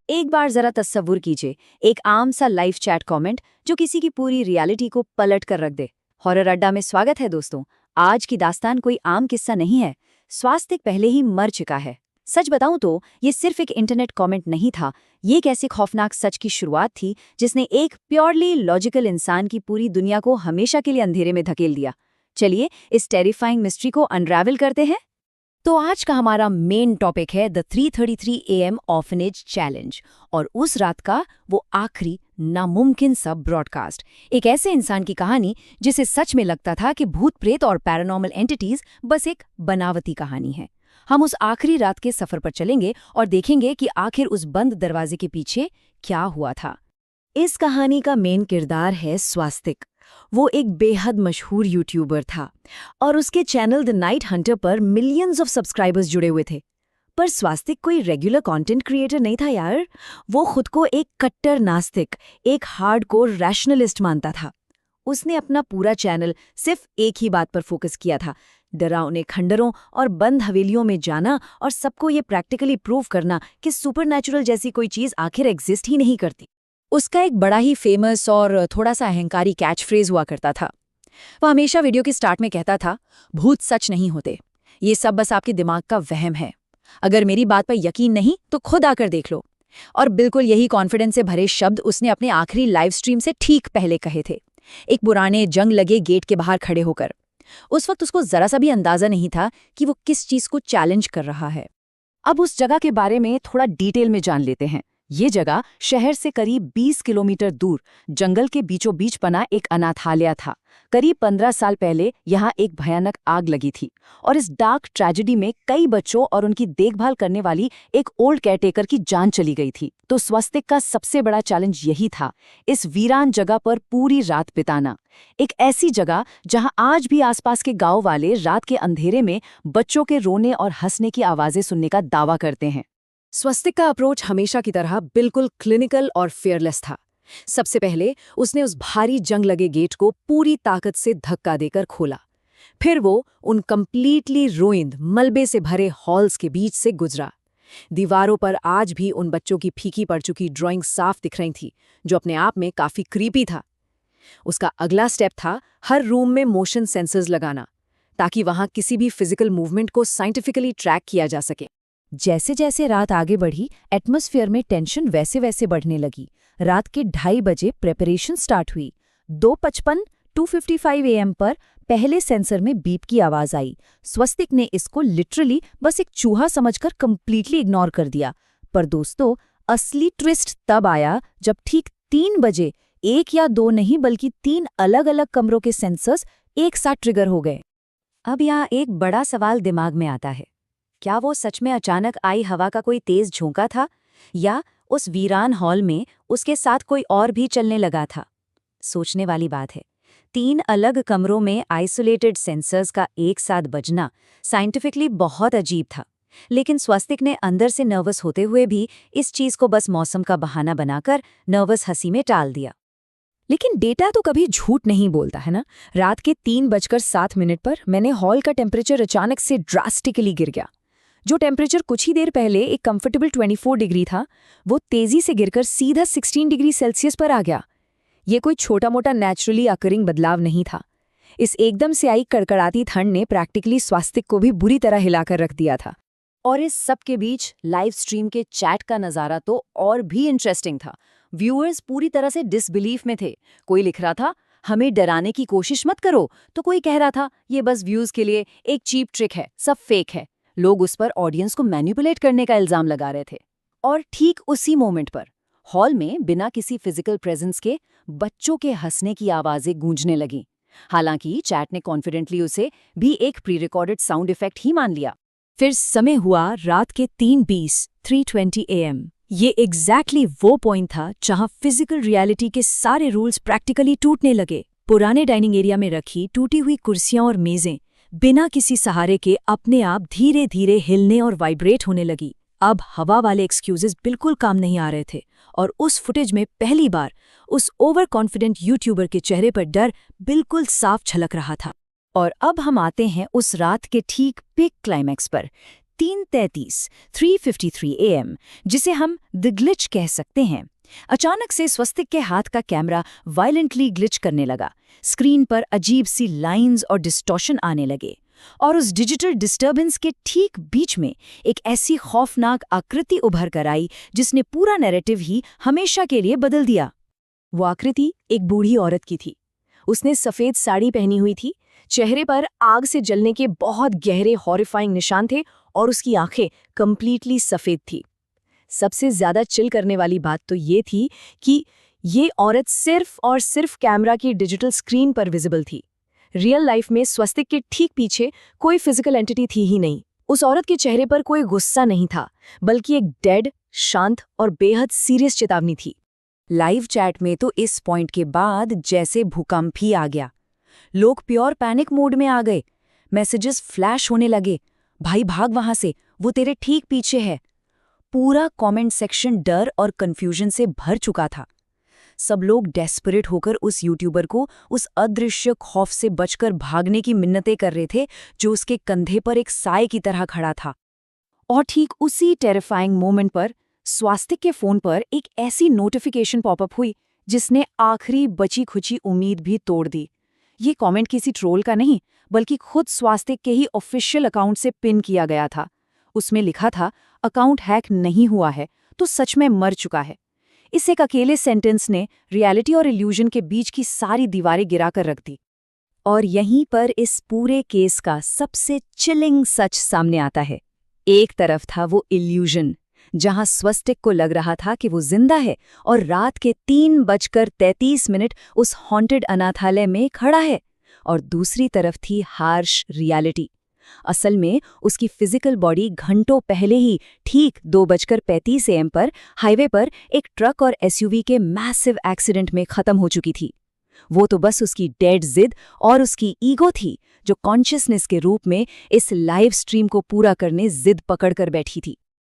एक बार जरा तस्वुर कीजिए, एक आम सा लाइव चैट कमेंट जो किसी की पूरी रियलिटी को पलट कर रख दे। हॉरर अड्डा में स्वागत है दोस्तों। आज की दास्तान कोई आम किस्सा नहीं है। स्वास्तिक पहले ही मर चुका है। सच बताऊं तो ये सिर्फ एक इंटरनेट कमेंट नहीं था, ये एक ऐसे खौफनाक सच की शुरुआत थी जिसने एक प्योरली लॉजिकल इंसान की पूरी दुनिया को हमेशा के लिए अंधेरे में धकेल दिया। चलिए इस टेरिफाइंग मिस्ट्री को अनरावल करते हैं। तो आज का हमारा मेन टॉपिक है द 3:33 AM ऑर्फनेज चैलेंज और उस रात का वो आखिरी नामुमकिन सा ब्रॉडकास्ट। एक ऐसे इंसान की कहानी जिसे सच में लगता था कि भूत प्रेत और पैरानॉर्मल एंटिटीज बस एक बनावटी कहानी है। हम उस आखिरी रात के सफर पर चलेंगे और देखेंगे कि आखिर उस बंद दरवाजे के पीछे क्या हुआ था। इस कहानी का मेन किरदार है स्वास्तिक। वो एक बेहद मशहूर यूट्यूबर था और उसके चैनल द नाइट हंटर पर मिलियंस ऑफ सब्सक्राइबर्स जुड़े हुए थे। पर स्वास्तिक कोई रेगुलर कंटेंट क्रिएटर नहीं था यार। वो खुद को एक कट्टर नास्तिक, एक हार्डकोर रैशनलिस्ट मानता था। उसने अपना पूरा चैनल सिर्फ एक ही बात पर फोकस किया था, डरावने खंडरों और बंद हवेलियों में जाना और सबको ये प्रैक्टिकली प्रूव करना कि सुपरनैचुरल जैसी कोई चीज़ आखिर एग्जिस्ट ही नहीं करती। उसका एक बड़ा ही फेमस और थोड़ा सा अहंकारी कैच फ्रेज हुआ करता था। वह हमेशा वीडियो के स्टार्ट में कहता था, भूत सच नहीं होते, ये सब बस आपके दिमाग का वहम है। अगर मेरी बात पर यकीन नहीं तो खुद आकर देख लो। और बिल्कुल यही कॉन्फिडेंस से भरे शब्द उसने अपने आखिरी लाइव स्ट्रीम से ठीक पहले कहे थे, एक पुराने जंग लगे गेट के बाहर खड़े होकर। उस वक्त उसको जरा सा भी अंदाजा नहीं था कि वो किस चीज को चैलेंज कर रहा है। अब उस जगह के बारे में थोड़ा डिटेल में जान लेते हैं। ये जगह शहर से करीब 20 किलोमीटर दूर जंगल के बीचों बीच बना एक अनाथालय था। करीब 15 साल पहले यहाँ एक भयानक आग लगी थी और इस डार्क ट्रेजेडी में कई बच्चों और उनकी देखभाल करने वाली एक ओल्ड केयरटेकर की जान चली गई थी। तो स्वास्तिक का सबसे बड़ा चैलेंज यही था, इस वीरान जगह पर पूरी रात बिताना। एक ऐसी जगह जहाँ आज भी आसपास के गांव वाले रात के अंधेरे में बच्चों के रोने और हंसने की आवाजें सुनने का दावा करते हैं। स्वास्तिक का अप्रोच हमेशा की तरह बिल्कुल क्लिनिकल और फेयरलेस था। सबसे पहले उसने उस भारी जंग लगे गेट को पूरी ताकत से धक्का देकर खोला। फिर वो उन कंप्लीटली रोइंद मलबे से भरे हॉल्स के बीच से गुजरा। दीवारों पर आज भी उन बच्चों की फीकी पड़ चुकी ड्राइंग साफ दिख रही थी, जो अपने आप में काफी क्रीपी था। उसका अगला स्टेप था हर रूम में मोशन सेंसर्स लगाना, ताकि वहां किसी भी फिजिकल मूवमेंट को साइंटिफिकली ट्रैक किया जा सके। जैसे जैसे रात आगे बढ़ी, एटमॉस्फेयर में टेंशन वैसे वैसे बढ़ने लगी। रात के 2:30 बजे प्रेपरेशन स्टार्ट हुई। 2:55 AM पर पहले सेंसर में बीप की आवाज आई। स्वास्तिक ने इसको लिटरली बस एक चूहा समझकर कंप्लीटली इग्नोर कर दिया। पर दोस्तों, असली ट्विस्ट तब आया जब ठीक 3 बजे एक या दो नहीं बल्कि 3 अलग-अलग कमरों के सेंसर्स एक साथ ट्रिगर हो गए। अब यहाँ एक बड़ा सवाल दिमाग में आता है, क्या वो सच में अचानक आई हवा का कोई तेज झोंका था, या उस वीरान हॉल में उसके साथ कोई और भी चलने लगा था? सोचने वाली बात है। 3 अलग कमरों में आइसोलेटेड सेंसर्स का एक साथ बजना साइंटिफिकली बहुत अजीब था, लेकिन स्वास्तिक ने अंदर से नर्वस होते हुए भी इस चीज को बस मौसम का बहाना बनाकर नर्वस हंसी में टाल दिया। लेकिन डेटा तो कभी झूठ नहीं बोलता है ना। रात के 3:07 पर मैंने हॉल का टेम्परेचर अचानक से ड्रास्टिकली गिर गया। जो टेम्परेचर कुछ ही देर पहले एक कंफर्टेबल 24 डिग्री था, वो तेजी से गिरकर सीधा 16 डिग्री सेल्सियस पर आ गया। ये कोई छोटा मोटा नेचुरली अकरिंग बदलाव नहीं था। इस एकदम से आई कड़कड़ाती ठंड ने प्रैक्टिकली स्वास्तिक को भी बुरी तरह हिलाकर रख दिया था। और इस सब के बीच लाइव स्ट्रीम के चैट का नज़ारा तो और भी इंटरेस्टिंग था। व्यूअर्स पूरी तरह से डिसबिलीफ में थे। कोई लिख रहा था, हमें डराने की कोशिश मत करो, तो कोई कह रहा था, ये बस व्यूज के लिए एक चीप ट्रिक है, सब फेक है। लोग उस पर ऑडियंस को मैनिपुलेट करने का इल्जाम लगा रहे थे। और ठीक उसी मोमेंट पर हॉल में बिना किसी फिजिकल प्रेजेंस के बच्चों के हंसने की आवाजें गूंजने लगीं। हालांकि चैट ने कॉन्फिडेंटली उसे भी एक प्री रिकॉर्डेड साउंड इफेक्ट ही मान लिया। फिर समय हुआ रात के 3:20 AM। ये एग्जैक्टली वो पॉइंट था जहां फिजिकल रियलिटी के सारे रूल्स प्रैक्टिकली टूटने लगे। पुराने डाइनिंग एरिया में रखी टूटी हुई कुर्सियां और मेजें बिना किसी सहारे के अपने आप धीरे धीरे हिलने और वाइब्रेट होने लगी। अब हवा वाले एक्सक्यूजेस बिल्कुल काम नहीं आ रहे थे और उस फुटेज में पहली बार उस ओवर कॉन्फिडेंट यूट्यूबर के चेहरे पर डर बिल्कुल साफ झलक रहा था। और अब हम आते हैं उस रात के ठीक पिक क्लाइमैक्स पर। 3:33 3:53 AM, जिसे हम द ग्लिच कह सकते हैं। अचानक से स्वस्तिक के हाथ का कैमरा वायलेंटली ग्लिच करने लगा। स्क्रीन पर अजीब सी लाइंस और डिस्टॉर्शन आने लगे, और उस डिजिटल डिस्टर्बेंस के ठीक बीच में एक ऐसी खौफनाक आकृति उभर कर आई जिसने पूरा नैरेटिव ही हमेशा के लिए बदल दिया। वो आकृति एक बूढ़ी औरत की थी। उसने सफेद साड़ी पहनी हुई थी, चेहरे पर आग से जलने के बहुत गहरे हॉरिफाइंग निशान थे और उसकी आंखें कंप्लीटली सफेद थी। सबसे ज्यादा चिल करने वाली बात तो ये थी कि ये औरत सिर्फ और सिर्फ कैमरा की डिजिटल स्क्रीन पर विजिबल थी। रियल लाइफ में स्वस्तिक के ठीक पीछे कोई फिजिकल एंटिटी थी ही नहीं। उस औरत के चेहरे पर कोई गुस्सा नहीं था, बल्कि एक डेड, शांत और बेहद सीरियस चेतावनी थी। लाइव चैट में तो इस पॉइंट के बाद जैसे भूकंप ही आ गया। लोग प्योर पैनिक मोड में आ गए। मैसेजेस फ्लैश होने लगे, भाई भाग वहां से, वो तेरे ठीक पीछे है। पूरा कमेंट सेक्शन डर और कंफ्यूजन से भर चुका था। सब लोग डेस्परेट होकर उस यूट्यूबर को उस अदृश्य खौफ से बचकर भागने की मिन्नतें कर रहे थे जो उसके कंधे पर एक साए की तरह खड़ा था। और ठीक उसी टेरिफाइंग मोमेंट पर स्वास्तिक के फोन पर एक ऐसी नोटिफिकेशन पॉपअप हुई जिसने आखिरी बची खुची उम्मीद भी तोड़ दी। ये कमेंट किसी ट्रोल का नहीं, बल्कि खुद स्वास्तिक के ही ऑफिशियल अकाउंट से पिन किया गया था। उसमें लिखा था, अकाउंट हैक नहीं हुआ है तो सच में मर चुका है। इस एक अकेले सेंटेंस ने रियलिटी और इल्यूजन के बीच की सारी दीवारें गिराकर रख दी। और यहीं पर इस पूरे केस का सबसे चिलिंग सच सामने आता है। एक तरफ था वो इल्यूजन, जहां स्वस्तिक को लग रहा था कि वो जिंदा है और रात के 3:33 उस हॉन्टेड अनाथालय में खड़ा है, और दूसरी तरफ थी हार्श रियलिटी। असल में उसकी फिजिकल बॉडी घंटों पहले ही ठीक 2:35 AM पर हाईवे पर एक ट्रक और एसयूवी के मैसिव एक्सीडेंट में खत्म हो चुकी थी। वो तो बस उसकी डेड जिद और उसकी ईगो थी जो कॉन्शियसनेस के रूप में इस लाइव स्ट्रीम को पूरा करने जिद पकड़कर बैठी थी।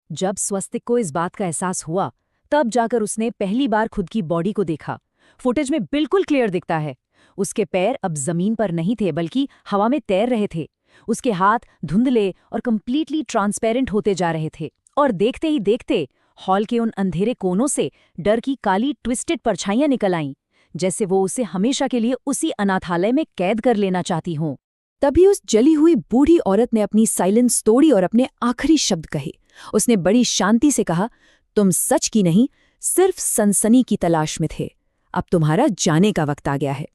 जब स्वस्तिक को इस बात का एहसास हुआ, तब जाकर उसने पहली बार खुद की बॉडी को देखा। फुटेज में बिल्कुल क्लियर दिखता है। उसके पैर अब जमीन पर नहीं थे, बल्कि हवा में तैर रहे थे। उसके हाथ धुंधले और कंप्लीटली ट्रांसपेरेंट होते जा रहे थे। और देखते ही देखते हॉल के उन अंधेरे कोनों से डर की काली ट्विस्टेड परछाइयां निकल आईं, जैसे वो उसे हमेशा के लिए उसी अनाथालय में कैद कर लेना चाहती हों। तभी उस जली हुई बूढ़ी औरत ने अपनी साइलेंस तोड़ी और अपने आखिरी शब्द कहे। उसने बड़ी शांति से कहा, तुम सच की नहीं, सिर्फ सनसनी की तलाश में थे। अब तुम्हारा जाने का वक्त आ गया है।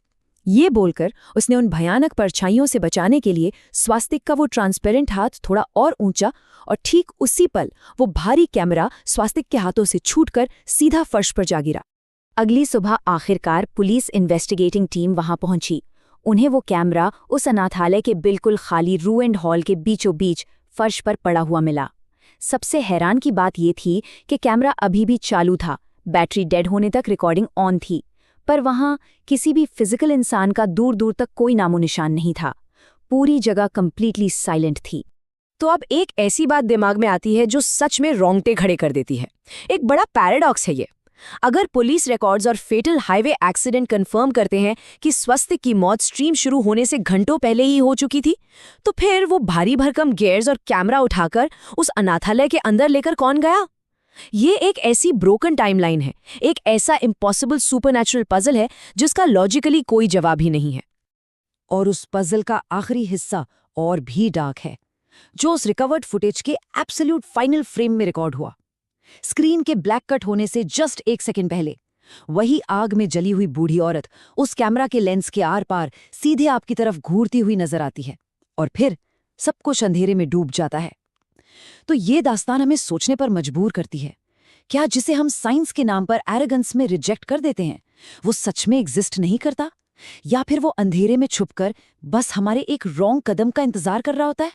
ये बोलकर उसने उन भयानक परछाइयों से बचाने के लिए स्वास्तिक का वो ट्रांसपेरेंट हाथ थोड़ा और ऊंचा, और ठीक उसी पल वो भारी कैमरा स्वास्तिक के हाथों से छूटकर सीधा फर्श पर जा गिरा। अगली सुबह आखिरकार पुलिस इन्वेस्टिगेटिंग टीम वहां पहुंची। उन्हें वो कैमरा उस अनाथालय के बिल्कुल खाली रूएंड हॉल के बीचों बीच फर्श पर पड़ा हुआ मिला। सबसे हैरान की बात ये थी कि कैमरा अभी भी चालू था, बैटरी डेड होने तक रिकॉर्डिंग ऑन थी, पर वहां किसी भी फिजिकल इंसान का दूर दूर तक कोई नामो निशान नहीं था। पूरी जगह कंप्लीटली साइलेंट थी। तो अब एक ऐसी बात दिमाग में आती है जो सच में रोंगटे खड़े कर देती है। एक बड़ा पैराडॉक्स है ये। अगर पुलिस रिकॉर्ड्स और फेटल हाईवे एक्सीडेंट कंफर्म करते हैं कि स्वस्तिक की मौत स्ट्रीम शुरू होने से घंटों पहले ही हो चुकी थी, तो फिर वो भारी भरकम गियर्स और कैमरा उठाकर उस अनाथालय के अंदर लेकर कौन गया? ये एक ऐसी ब्रोकन टाइमलाइन है, एक ऐसा इम्पॉसिबल सुपरनैचुरल पजल है जिसका लॉजिकली कोई जवाब ही नहीं है। और उस पजल का आखिरी हिस्सा और भी डार्क है, जो उस रिकवर्ड फुटेज के एब्सोल्यूट फाइनल फ्रेम में रिकॉर्ड हुआ। स्क्रीन के ब्लैक कट होने से जस्ट 1 सेकंड पहले वही आग में जली हुई बूढ़ी औरत उस कैमरा के लेंस के आर पार सीधे आपकी तरफ घूरती हुई नजर आती है, और फिर सब कुछ अंधेरे में डूब जाता है। तो ये दास्तान हमें सोचने पर मजबूर करती है। क्या जिसे हम साइंस के नाम पर एरोगेंस में रिजेक्ट कर देते हैं, वो सच में एग्जिस्ट नहीं करता, या फिर वो अंधेरे में छुपकर बस हमारे एक रॉन्ग कदम का इंतजार कर रहा होता है?